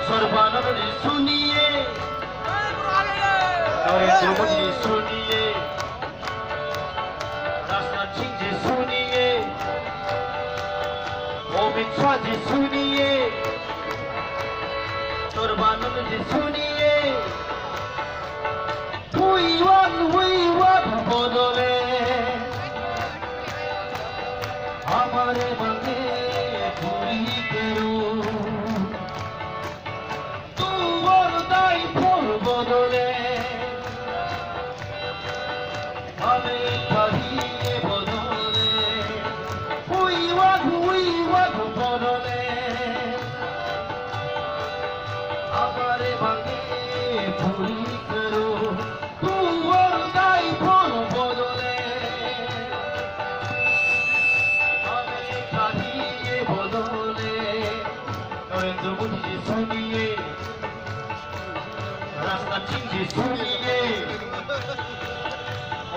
सर्वानंद सुनिए, नरेंद्र मोदी सुनिए, राजनाथ सिंह जी सुनिए, अमित शाह जी सुनिए, सर्वानंद जी सुनिए। We want बदले हमारे मांगे पूरी करो। तू और दाई फूल बदले हमें चाहिए बदले। We want बदले हमारे मांगे पूरी करो। तू और दाई फूल बदले हमें चाहिए बदले। नरेंद्र मोदी जी सुनिए, राजनाथ सिंह जी सुनिए,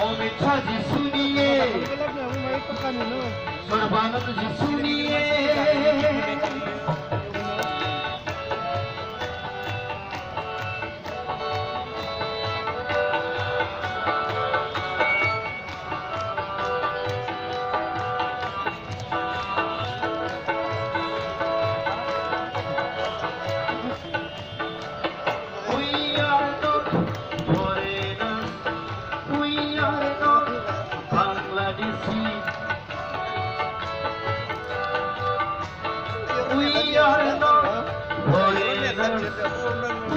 अमित शाह जी सुनिए, सर्वानंद जी सुनिए। We are not foreigners.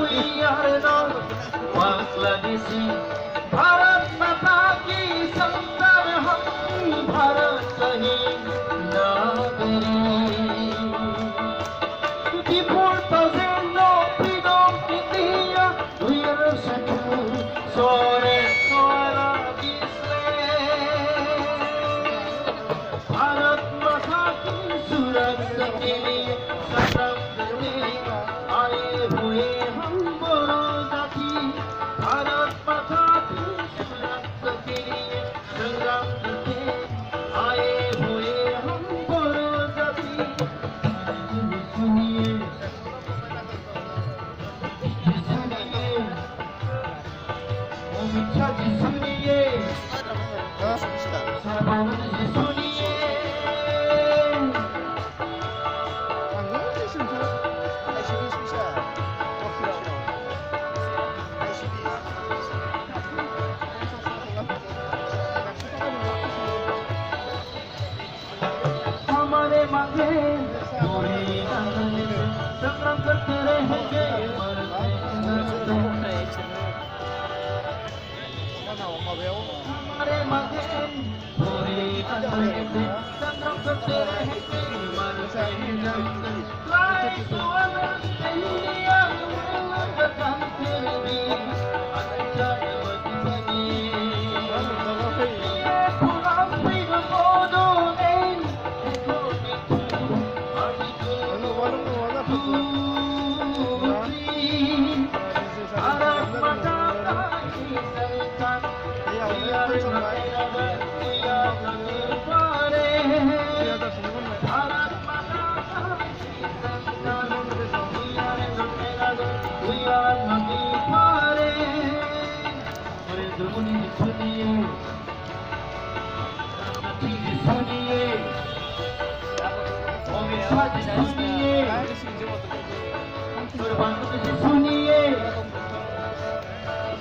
We are not Bangladeshi. Bharat माता की संतान हम, भारत कहीं नागरिक। Before thousand of freedom India, we are secure. Soaring soil of Israel. Bharat माता की सुरक्षा के लिए संग्राम करने आए हुए हम बोरो जाति। भारत माता की सुरक्षा के लिए संग्राम करने आए हुए हम बोरो जाति। सुनिए, सुनिए, अमित शाह जी सुनिए, सर्वानंद जी सुनिए। हमारे मांगे पूरी संग्राम करते रहेंगे। हमारे मांगे पूरी संग्राम करते रहेंगे।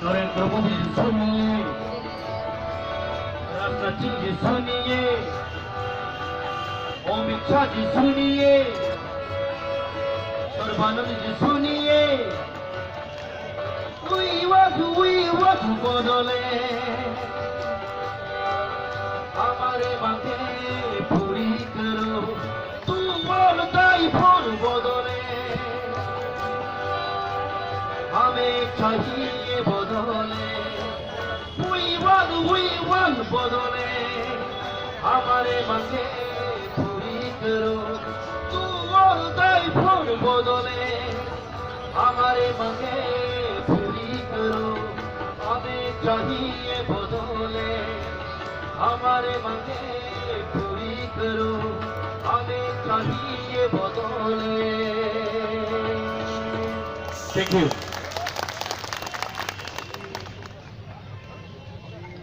नरेंद्र मोदी जी सुनिए, राजनाथ सिंह जी सुनिए, अमित शाह जी सुनिए, सर्वानंद जी सुनिए। We want बदले हमारे मांगे पूरी करो। तू और दाई फूल बदले हमें चाहिए बदले। We want बदले हमारे मांगे पूरी करो। तू और दाई फूल बदले हमारे मांगे पूरी करो। हमें हमारे मांगे पूरी करो, हमें चाहिए बदौले। Thank you.